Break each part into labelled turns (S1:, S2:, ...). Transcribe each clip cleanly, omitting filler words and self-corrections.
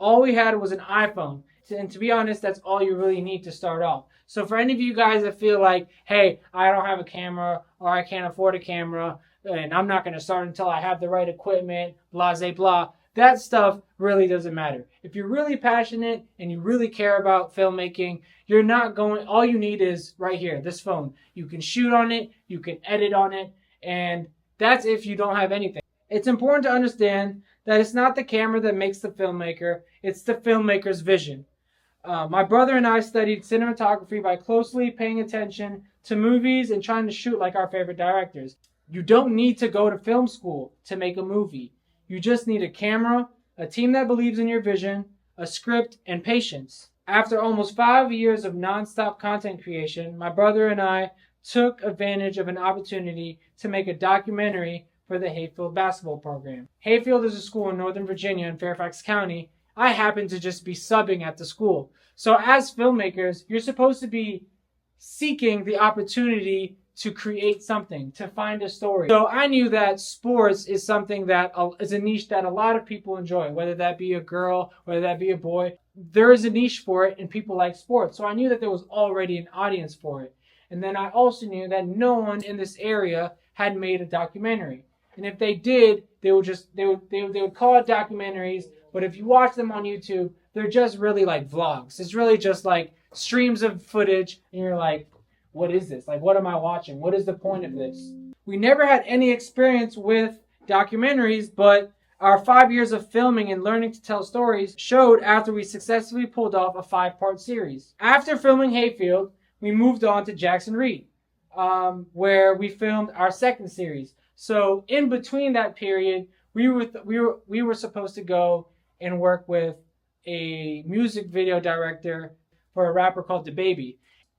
S1: All we had was an iPhone. And to be honest, that's all you really need to start off. So for any of you guys that feel like, hey, I don't have a camera or I can't afford a camera and I'm not going to start until I have the right equipment, blah, blah, blah, that stuff really doesn't matter. If you're really passionate and you really care about filmmaking, you're not going, all you need is right here, this phone. You can shoot on it, you can edit on it, and that's if you don't have anything. It's important to understand that it's not the camera that makes the filmmaker, it's the filmmaker's vision. My brother and I studied cinematography by closely paying attention to movies and trying to shoot like our favorite directors. You don't need to go to film school to make a movie. You just need a camera, a team that believes in your vision, a script, and patience. After almost 5 years of nonstop content creation, my brother and I took advantage of an opportunity to make a documentary for the Hayfield basketball program. Hayfield is a school in Northern Virginia in Fairfax County. I happen to just be subbing at the school. So as filmmakers, you're supposed to be seeking the opportunity to create something, to find a story. So I knew that sports is something that is a niche that a lot of people enjoy, whether that be a girl, whether that be a boy. There is a niche for it and people like sports. So I knew that there was already an audience for it. And then I also knew that no one in this area had made a documentary. And if they did, they would call it documentaries, but if you watch them on YouTube, they're just really like vlogs. It's really just like streams of footage and you're like, what is this? Like, what am I watching? What is the point of this? We never had any experience with documentaries, but our 5 years of filming and learning to tell stories showed after we successfully pulled off a 5-part series. After filming Hayfield, we moved on to Jackson Reed, where we filmed our second series. So in between that period, we were supposed to go and work with a music video director for a rapper called DaBaby.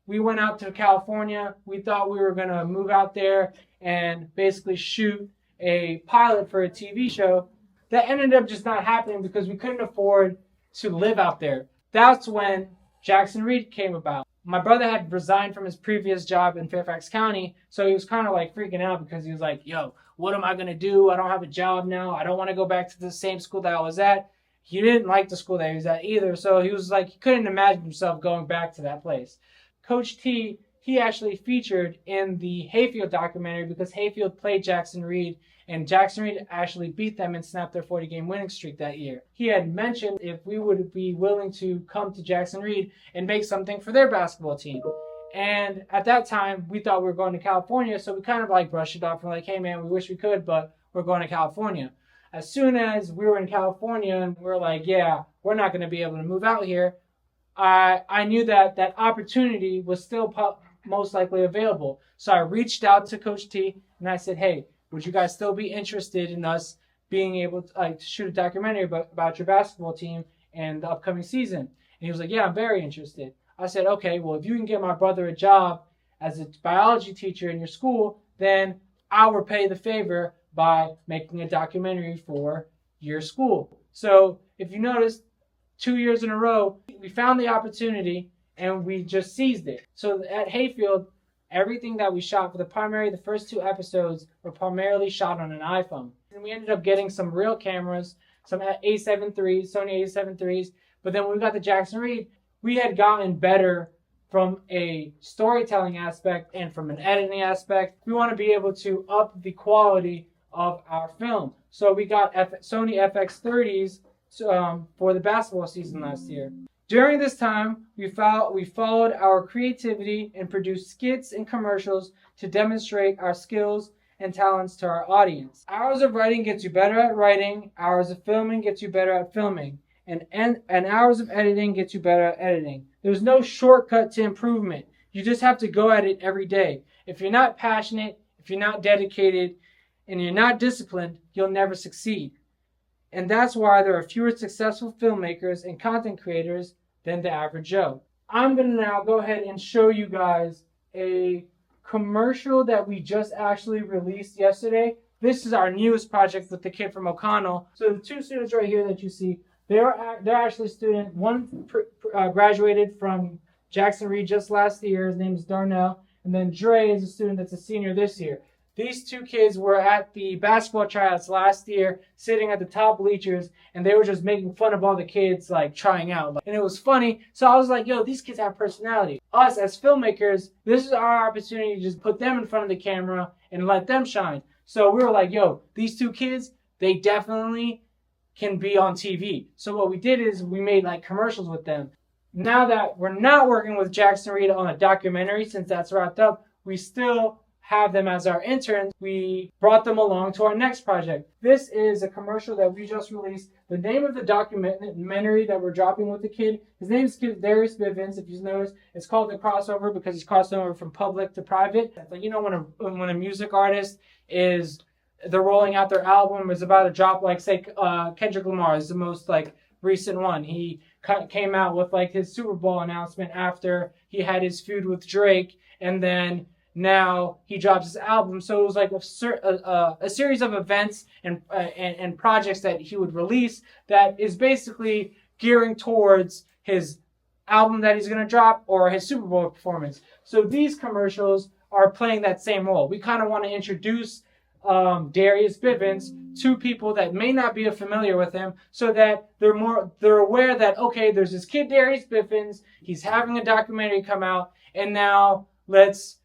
S1: We went out to California. We thought we were going to move out there and basically shoot a pilot for a TV show. That ended up just not happening because we couldn't afford to live out there. That's when Jackson Reed came about. My brother had resigned from his previous job in Fairfax County, so he was kind of like freaking out because he was like, yo, what am I going to do? I don't have a job now. I don't want to go back to the same school that I was at. He didn't like the school that he was at either, so he was like, he couldn't imagine himself going back to that place. Coach T, he actually featured in the Hayfield documentary because Hayfield played Jackson Reed, and Jackson Reed actually beat them and snapped their 40-game winning streak that year. He had mentioned if we would be willing to come to Jackson Reed and make something for their basketball team. And at that time, we thought we were going to California, so we kind of like brushed it off. We're like, hey man, we wish we could, but we're going to California. As soon as we were in California and we were like, yeah, we're not going to be able to move out here, I knew that that opportunity was still most likely available. So I reached out to Coach T and I said, hey, would you guys still be interested in us being able to shoot a documentary about your basketball team and the upcoming season? And he was like, yeah, I'm very interested. I said, okay, well, if you can get my brother a job as a biology teacher in your school, then I'll repay the favor by making a documentary for your school. So if you notice, 2 years in a row, we found the opportunity and we just seized it. So at Hayfield, everything that we shot for the first 2 episodes were primarily shot on an iPhone. And we ended up getting some real cameras, some A7 IIIs, Sony A7 IIIs. But then when we got to Jackson Reed, we had gotten better from a storytelling aspect and from an editing aspect. We want to be able to up the quality of our film. So we got Sony FX30s for the basketball season last year. During this time, we followed our creativity and produced skits and commercials to demonstrate our skills and talents to our audience. Hours of writing gets you better at writing. Hours of filming gets you better at filming. And hours of editing gets you better at editing. There's no shortcut to improvement. You just have to go at it every day. If you're not passionate, if you're not dedicated, and you're not disciplined, you'll never succeed. And that's why there are fewer successful filmmakers and content creators than the average Joe. I'm going to now go ahead and show you guys a commercial that we just actually released yesterday. This is our newest project with the kid from O'Connell. So the 2 students right here that you see, they're actually students. One graduated from Jackson Reed just last year. His name is Darnell. And then Dre is a student that's a senior this year. These two kids were at the basketball tryouts last year, sitting at the top bleachers, and they were just making fun of all the kids like trying out. And it was funny. So I was like, yo, these kids have personality. Us as filmmakers, this is our opportunity to just put them in front of the camera and let them shine. So we were like, yo, these two kids, they definitely can be on TV. So what we did is we made like commercials with them. Now that we're not working with Jackson Reed on a documentary, since that's wrapped up, we still have them as our interns. We brought them along to our next project. This is a commercial that we just released. The name of the documentary that we're dropping with the kid, his name is Darius Bivens, if you've noticed. It's called The Crossover because he's crossed over from public to private. Like, you know, when a music artist they're rolling out their album, is about to drop, like, say, Kendrick Lamar is the most, like, recent one. He came out with, like, his Super Bowl announcement after he had his feud with Drake, and then now he drops his album. So it was like a series of events and projects that he would release that is basically gearing towards his album that he's going to drop or his Super Bowl performance. So these commercials are playing that same role. We kind of want to introduce Darius Bivens to people that may not be familiar with him, so that they're aware that, okay, there's this kid Darius Bivens, he's having a documentary come out, and now let's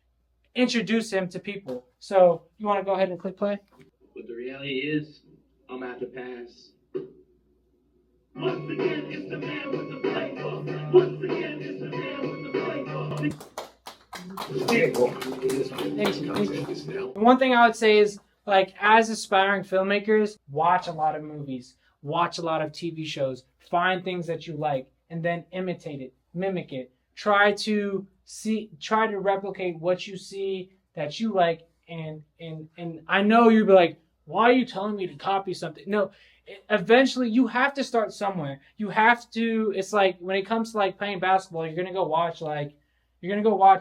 S1: introduce him to people. So you want to go ahead and click play?
S2: But the reality is, I'm at the pass. Once again, it's the man with the playbook. Once again, it's the man with the
S1: playbook. One thing I would say is, like, as aspiring filmmakers, watch a lot of movies, watch a lot of TV shows, find things that you like, and then imitate it, mimic it. Try to replicate what you see that you like, and I know you'll be like, why are you telling me to copy something? No, eventually you have to start somewhere. You have to. It's like when it comes to like playing basketball, you're gonna go watch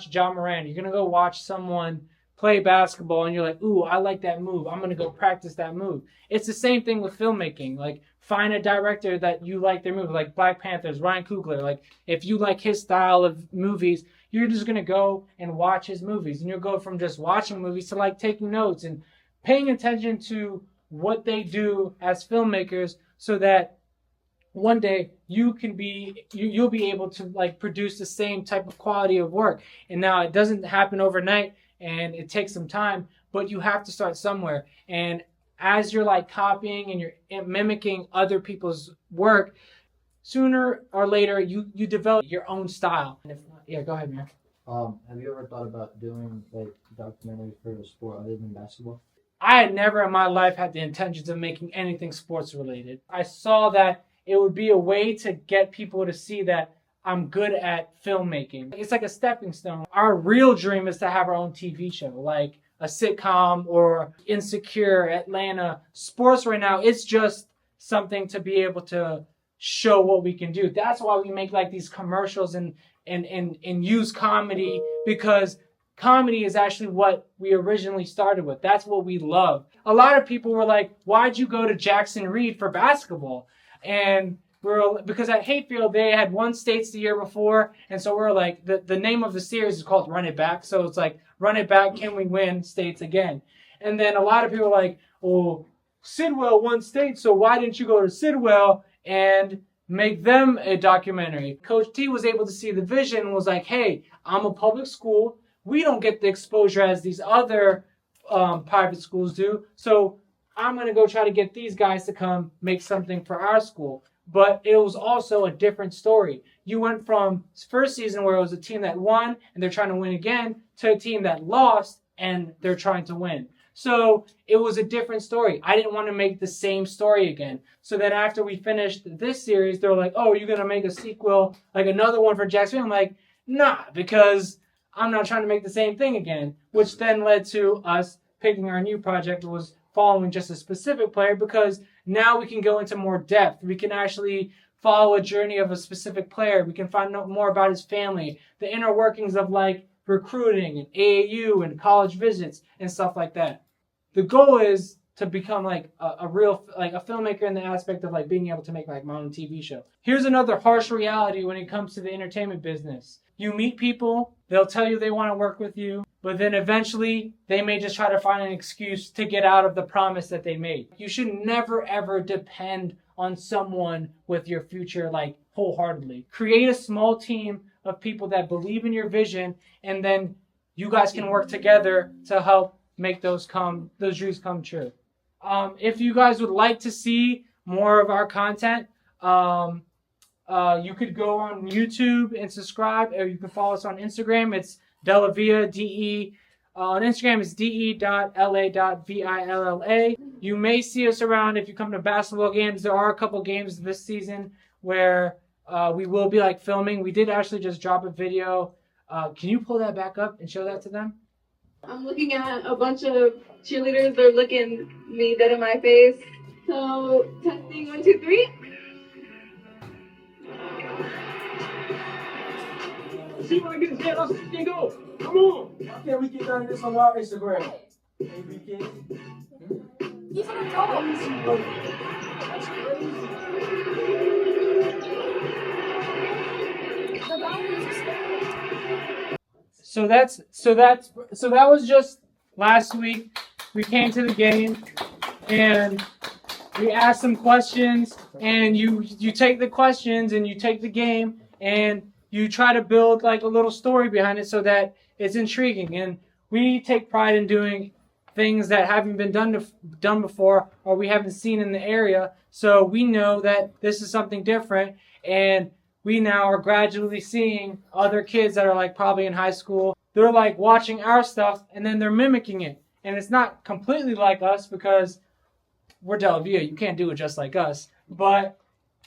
S1: John Moran. You're gonna go watch someone play basketball, and you're like, ooh, I like that move. I'm gonna go practice that move. It's the same thing with filmmaking. Like, find a director that you like their movie, like Black Panthers, Ryan Coogler. Like, if you like his style of movies, you're just gonna go and watch his movies, and you'll go from just watching movies to like taking notes and paying attention to what they do as filmmakers, so that one day you'll be able to like produce the same type of quality of work. And now it doesn't happen overnight, and it takes some time, but you have to start somewhere. And as you're like copying and you're mimicking other people's work, sooner or later you develop your own style. And yeah, go ahead, man.
S3: Have you ever thought about doing like documentaries for a sport other than basketball?
S1: I had never in my life had the intentions of making anything sports related. I saw that it would be a way to get people to see that I'm good at filmmaking. It's like a stepping stone. Our real dream is to have our own TV show, like a sitcom or Insecure, Atlanta. Sports right now, it's just something to be able to show what we can do. That's why we make like these commercials and use comedy, because comedy is actually what we originally started with. That's what we love. A lot of people were like, why'd you go to Jackson Reed for basketball? And because at Hayfield, they had won states the year before. And so we're like, the name of the series is called Run It Back. So it's like, run it back, can we win states again? And then a lot of people are like, oh, Sidwell won states, so why didn't you go to Sidwell and make them a documentary? Coach T was able to see the vision and was like, hey, I'm a public school. We don't get the exposure as these other private schools do. So I'm going to go try to get these guys to come make something for our school. But it was also a different story. You went from first season where it was a team that won and they're trying to win again to a team that lost and they're trying to win. So it was a different story. I didn't want to make the same story again. So then after we finished this series, they were like, oh, you're going to make a sequel, like another one for Jackson? I'm like, nah, because I'm not trying to make the same thing again, which then led to us picking our new project that was following just a specific player, because now we can go into more depth. We can actually follow a journey of a specific player. We can find out more about his family, the inner workings of like recruiting and AAU and college visits and stuff like that. The goal is to become like a real, like a filmmaker in the aspect of like being able to make like my own TV show. Here's another harsh reality when it comes to the entertainment business. You meet people, they'll tell you they want to work with you, but then eventually they may just try to find an excuse to get out of the promise that they made. You should never ever depend on someone with your future like wholeheartedly. Create a small team of people that believe in your vision, and then you guys can work together to help make those dreams come true. If you guys would like to see more of our content, you could go on YouTube and subscribe, or you can follow us on Instagram. It's Delavia, DE. On Instagram, it's de.la.villa. You may see us around if you come to basketball games. There are a couple games this season where we will be like filming. We did actually just drop a video. Can you pull that back up and show that to them?
S4: I'm looking at a bunch of cheerleaders. They're looking me dead in my face. So, testing 1, 2, 3.
S2: See what I can say. Let's go. Come on.
S3: Why can't we get done this on our Instagram? Maybe kids.
S4: These are adults.
S3: That's crazy.
S4: The boundaries are set.
S1: So that was just last week. We came to the game and we asked some questions, and you take the questions and you take the game and you try to build like a little story behind it so that it's intriguing. And we take pride in doing things that haven't been done before, or we haven't seen in the area. So we know that this is something different, and we now are gradually seeing other kids that are like probably in high school. They're like watching our stuff and then they're mimicking it. And it's not completely like us because we're Delavia. You can't do it just like us. But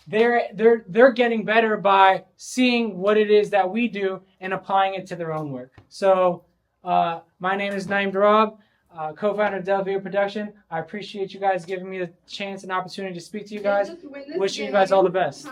S1: they're getting better by seeing what it is that we do and applying it to their own work. So my name is Naeem Darab, co-founder of Delavia Production. I appreciate you guys giving me the chance and opportunity to speak to you guys. Wishing you guys all the best.